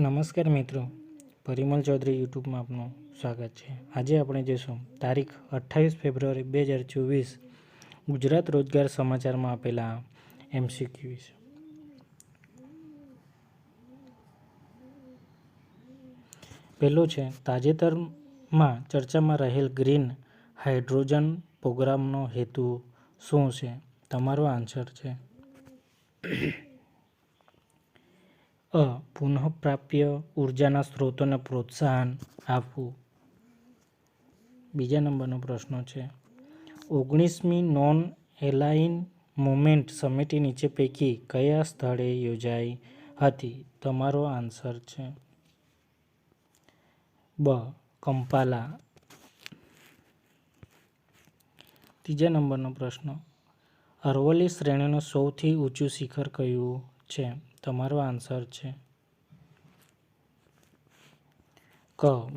નમસ્કાર મિત્રો, પરિમલ ચૌધરી યુટ્યુબમાં આપનું સ્વાગત છે. આજે આપણે જોઈશું તારીખ 28 ફેબ્રુઆરી 2024 ગુજરાત રોજગાર સમાચારમાં આપેલા MCQ વિશે. પહેલું છે, તાજેતરમાં ચર્ચામાં રહેલ ગ્રીન હાઇડ્રોજન પ્રોગ્રામનો હેતુ શું છે? તમારો આન્સર છે પુનઃપ્રાપ્ય ઉર્જાના સ્ત્રોતોને પ્રોત્સાહન આપવું. બીજા નંબરનો પ્રશ્ન છે, 19મી નોન એલાઇન મુવમેન્ટ સમિટ નીચે પૈકી કયા સ્થળે યોજાઈ હતી? તમારો આન્સર છે કંપાલા. ત્રીજા નંબરનો પ્રશ્ન, અરવલ્લી શ્રેણીનું સૌથી ઊંચું શિખર કયું છે? તમારો આન્સર છે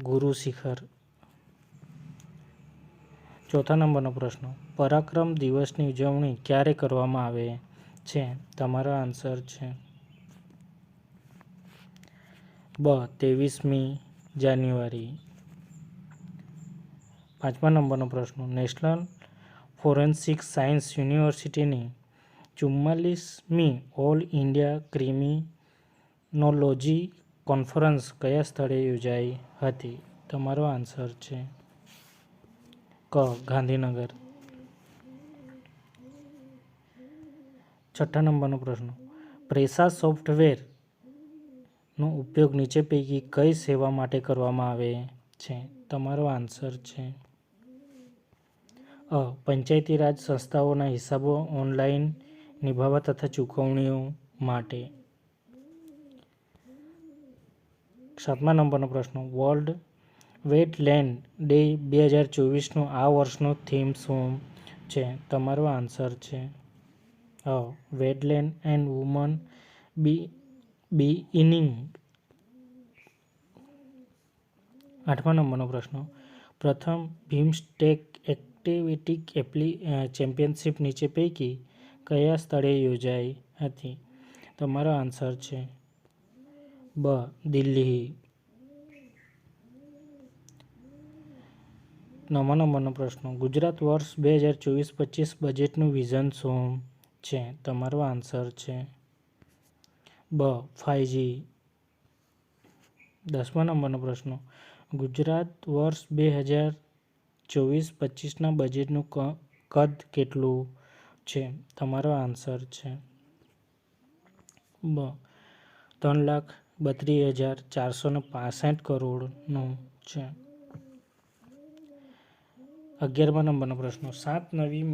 ગુરુ શિખર. ચોથા નંબરનો પ્રશ્ન, પરાક્રમ દિવસની ઉજવણી ક્યારે કરવામાં આવે છે? તમારો આન્સર છે 23મી જાન્યુઆરી. પાંચમા નંબરનો પ્રશ્ન, નેશનલ ફોરેન્સિક સાયન્સ યુનિવર્સિટીની 44મી ઓલ ઇન્ડિયા ક્રિમિનોલોજી કોન્ફરન્સ કયા સ્થળે યોજાઈ હતી? તમારો આન્સર છે ગાંધીનગર. છઠ્ઠા નંબરનો પ્રશ્ન, પ્રેસા સોફ્ટવેરનો ઉપયોગ નીચે પૈકી કઈ સેવા માટે કરવામાં આવે છે? તમારો આન્સર છે પંચાયતી રાજ સંસ્થાઓના હિસાબો ઓનલાઈન નિભાવવા તથા ચૂકવણીઓ માટે. સાતમા નંબરનો પ્રશ્ન, વર્લ્ડ વેટલેન્ડ ડે 2024નું આ વર્ષનો થીમ શું છે? તમારો આન્સર છે વેટલેન્ડ એન્ડ વુમન બીઇનિંગ. આઠમા નંબરનો પ્રશ્ન, પ્રથમ બિમસ્ટેક એથ્લેટિક ચેમ્પિયનશિપ નીચે પૈકી કયા સ્થળે યોજાઈ હતી? તમારો આન્સર છે દિલ્હી. નવમા નંબરનો પ્રશ્ન, ગુજરાત વર્ષ 2024-25 બજેટનું વિઝન શું છે? તમારો આન્સર છે 5G. 10મા નંબરનો પ્રશ્ન, ગુજરાત વર્ષ 2024-25ના બજેટનું કદ કેટલું છે? તમારો આન્સર છે 3,32,465 કરોડનું છે. 11મા નંબરનો પ્રશ્ન, 7 નવી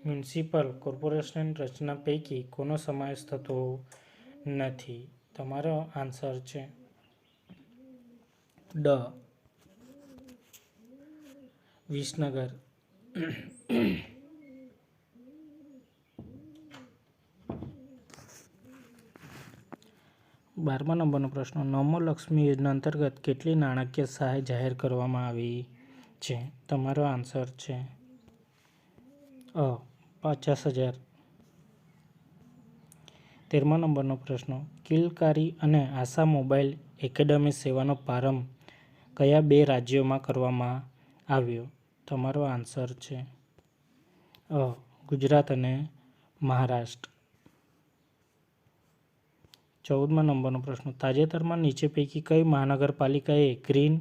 મ્યુનિસિપલ કોર્પોરેશન રચના પૈકી કોનો સમાવેશ થતો નથી? તમારો આન્સર છે વિસનગર. 12મા નંબરનો પ્રશ્ન, નમો લક્ષ્મી યોજના અંતર્ગત કેટલી નાણાકીય સહાય જાહેર કરવામાં આવી છે? તમારો આન્સર છે 50,000. 13મા નંબરનો પ્રશ્ન, કિલકારી અને આશા મોબાઈલ એકેડમી સેવાનો પ્રારંભ કયા 2 રાજ્યોમાં કરવામાં આવ્યો? તમારો આન્સર છે ગુજરાત અને મહારાષ્ટ્ર. 14મા નંબરનો પ્રશ્ન, તાજેતરમાં નીચે પૈકી કઈ મહાનગરપાલિકાએ green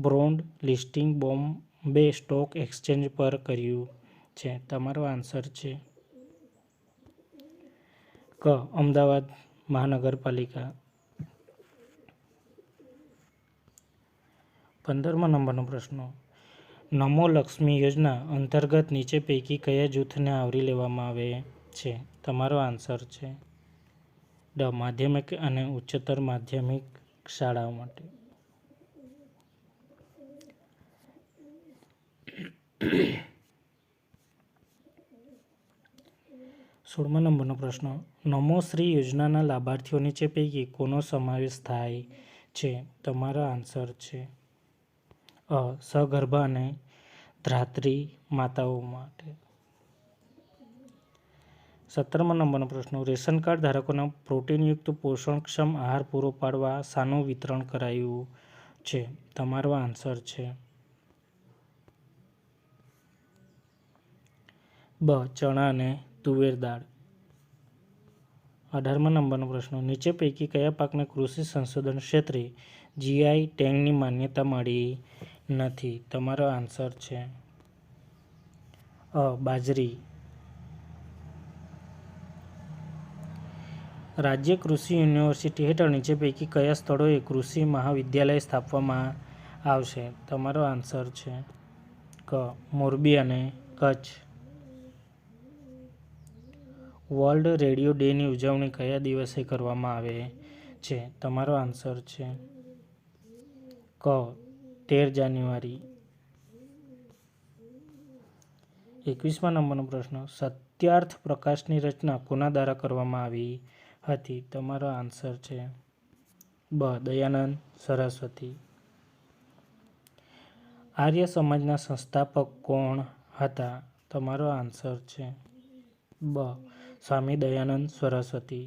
bond listing Bombay stock exchange પર કર્યું છે? તમારો આન્સર છે અમદાવાદ મહાનગરપાલિકા. 15મા નંબરનો પ્રશ્ન, નમો લક્ષ્મી યોજના અંતર્ગત નીચે પૈકી કયા જૂથને આવરી લેવામાં આવે છે? તમારો આન્સર છે માધ્યમિક અને ઉચ્ચતર માધ્યમિક શાળાઓ માટે. 16મા નંબરનો પ્રશ્ન, નમો શ્રી યોજનાના લાભાર્થીઓ નીચે પૈકી કોનો સમાવેશ થાય છે? તમારો આન્સર છે સગર્ભા અને ધાત્રી માતાઓ માટે. 17મા નંબરનો પ્રશ્ન, રેશન કાર્ડ ધારકોને પ્રોટીનયુક્ત પોષણક્ષમ આહાર પૂરો પાડવા શાનું વિતરણ કરાયું છે? તમારો આન્સર છે બ. ચણા અને તુવેર દાળ. 18મા નંબરનો પ્રશ્ન, નીચે પૈકી કયા પાકને કૃષિ સંશોધન ક્ષેત્રે જીઆઈ ટેગની માન્યતા મળી નથી? તમારો આન્સર છે અ. બાજરી. રાજ્ય કૃષિ યુનિવર્સિટી હેઠળ નીચે પૈકી કયા સ્થળોએ કૃષિ મહાવિદ્યાલય સ્થાપવામાં આવશે? તમારો આન્સર છે ક. મોરબી અને કચ્છ. વર્લ્ડ રેડિયો ડેની ઉજવણી કયા દિવસે કરવામાં આવે છે? તમારો આન્સર છે ક. 13 જાન્યુઆરી. 21મા નંબરનો પ્રશ્ન, સત્યાર્થ પ્રકાશની રચના કોના દ્વારા કરવામાં આવી હતી? તમારો આન્સર છે બ. દયાનંદ સરસ્વતી. આર્ય સમાજના સંસ્થાપક કોણ હતા? તમારો આન્સર છે બ. સ્વામી દયાનંદ સરસ્વતી.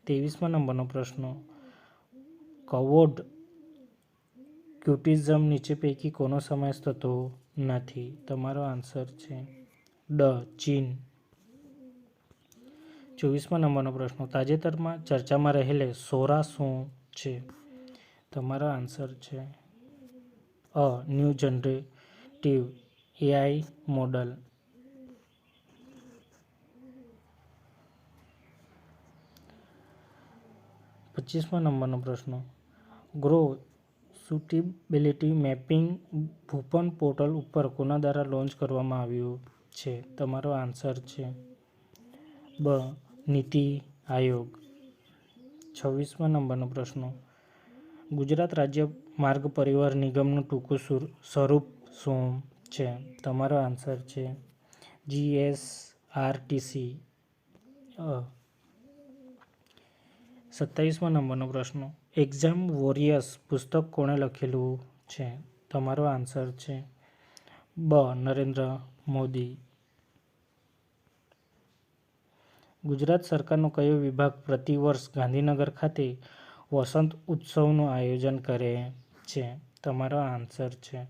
23મા નંબરનો પ્રશ્ન, કવોડ ક્યુટિઝમ નીચે પૈકી કોનો સમાવેશ થતો નથી? તમારો આન્સર છે ડ. ચીન. 24મા નંબરનો પ્રશ્ન, તાજેતરમાં ચર્ચામાં રહેલ સોરા શું છે? તમારો આન્સર છે A. New generative AI model. 25મા નંબરનો પ્રશ્ન, grow suitability mapping Bhuvan portal ઉપર કોના દ્વારા લોન્ચ કરવામાં આવ્યું છે? તમારો આન્સર છે બ. નીતિ આયોગ. 26મા નંબરનો પ્રશ્ન, ગુજરાત રાજ્ય માર્ગ પરિવહન નિગમનું ટૂંકું સ્વરૂપ શું છે? તમારો આન્સર છે જીએસઆરટીસી. 27મા નંબરનો પ્રશ્ન, એક્ઝામ વોરિયર્સ પુસ્તક કોણે લખેલું છે? તમારો આન્સર છે બ. નરેન્દ્ર મોદી. ગુજરાત સરકારનો કયો વિભાગ પ્રતિવર્ષ ગાંધીનગર ખાતે વસંત ઉત્સવનું આયોજન કરે છે? તમારો આન્સર છે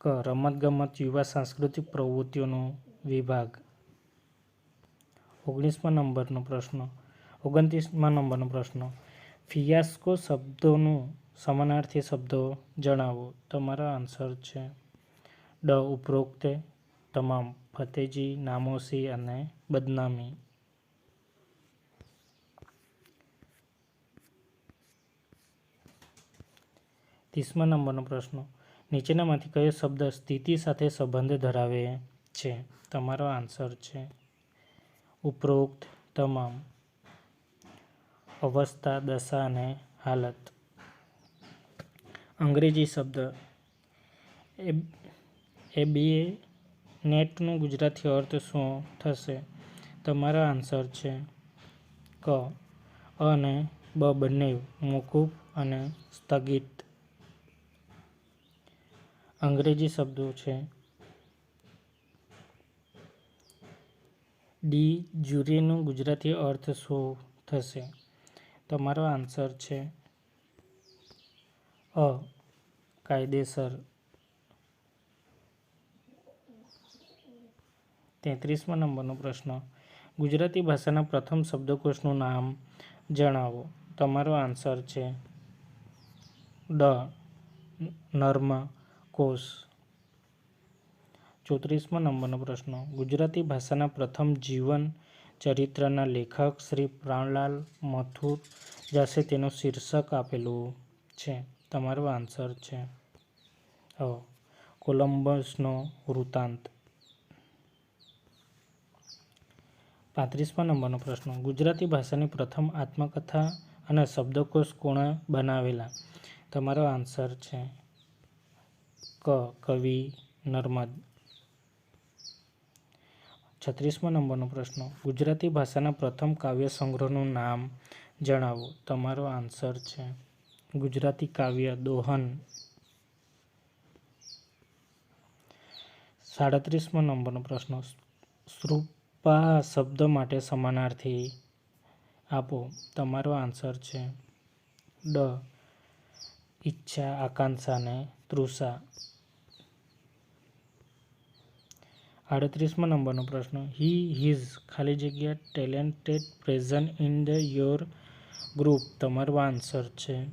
ક. રમતગમત યુવા સાંસ્કૃતિક પ્રવૃત્તિઓનો વિભાગ. 29મા નંબરનો પ્રશ્ન, ફિયાસ્કો શબ્દોનું સમાનાર્થી શબ્દો જણાવો. તમારો આન્સર છે ડ. ઉપરોક્ત તમામ, ફતેહજી, નામોશી અને બદનામી. 30મા નંબરનો પ્રશ્ન, નીચેનામાંથી કયો શબ્દ સ્થિતિ સાથે સંબંધ ધરાવે છે? તમારો આન્સર છે ઉપરોક્ત તમામ, અવસ્થા, દશા અને હાલત. અંગ્રેજી શબ્દ એબેનેટનું ગુજરાતી અર્થ શું થશે? તમારો આન્સર છે ક. અ અને બ બંને, મોકૂફ અને સ્થગિત. અંગ્રેજી શબ્દો છે ડી જ્યુરેનું ગુજરાતી અર્થ શું થશે? તમારો આન્સર છે અ. કાયદેસર. 33મા નંબરનો પ્રશ્ન, ગુજરાતી ભાષાના પ્રથમ શબ્દકોશનું નામ જણાવો. તમારો આન્સર છે ડ. નર્મકોશ. 34મા નંબરનો પ્રશ્ન, ગુજરાતી ભાષાના પ્રથમ જીવન ચરિત્રના લેખક શ્રી પ્રાણલાલ મથુરદાસે તેનું શીર્ષક આપેલું છે. તમારો આન્સર છે અ. કોલંબસનો વૃત્તાંત. 35મા નંબરનો પ્રશ્ન, ગુજરાતી ભાષાની પ્રથમ આત્મકથા અને શબ્દકોશ કોણે બનાવેલા? તમારો આન્સર છે ક. કવિ નર્મદ. 36મા નંબરનો પ્રશ્ન, ગુજરાતી ભાષાના પ્રથમ કાવ્ય સંગ્રહનું નામ જણાવો. તમારો આન્સર છે ગુજરાતી કાવ્ય દોહન. 37મો નંબરનો પ્રશ્ન. સ્પૃહા શબ્દ માટે સમાનાર્થી આપો. તમારો આન્સર છે ડ. ઈચ્છા, આકાંક્ષા અને તૃષા. 38મા નંબરનો પ્રશ્ન. હી હિઝ ખાલી જગ્યા talented present in the your group. તમારો આન્સર છે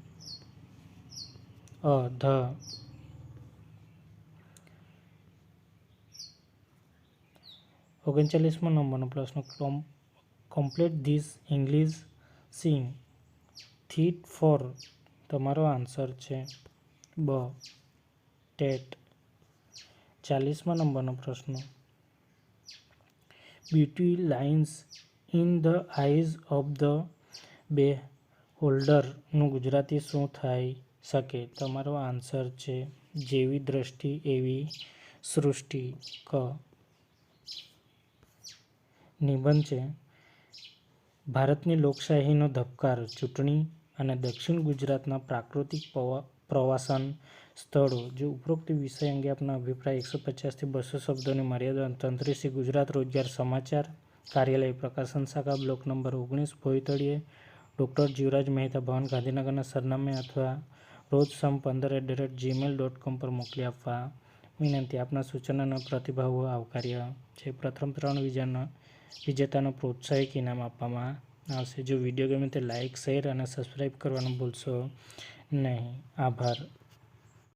અ. ધ. 39મો નંબરનો પ્રશ્ન. કમ્પ્લીટ ધીસ ઇંગ્લિશ સિંગ થીટ ફોર. તમારો આન્સર છે બ. ટેટ. 40મા નંબરનો પ્રશ્ન. Beauty lines in the eyes of the beholder નું ગુજરાતી શું થઈ શકે? તમારો આન્સર છે જેવી દ્રષ્ટિ એવી સૃષ્ટિ. ક. નિબંધ છે. ભારતની લોકશાહીનો ધબકાર. ચૂંટણી અને દક્ષિણ ગુજરાતના પ્રાકૃતિક પ્રવાસન સ્થળો. જો ઉપરોક્ત વિષય અંગે આપના અભિપ્રાય 150 થી 200 શબ્દોની મર્યાદા. તંત્રી શ્રી ગુજરાત રોજગાર સમાચાર કાર્યાલય, પ્રકાશન શાખા, બ્લોક નંબર 19, ભોયતળિયે, ડૉ. જીવરાજ મહેતા ભવન, ગાંધીનગરના સરનામે અથવા roજ15@gmail.com પર મોકલી આપવા વિનંતી. આપના સૂચન અને પ્રતિભાવો આવકાર્ય છે. પ્રથમ 3 વિજેતાને પ્રોત્સાહિક ઇનામ આપવામાં આવશે. જો વિડીયો ગમે તો લાઇક, શેર અને સબસ્ક્રાઇબ કરવાનું ભૂલશો નહીં. આભાર.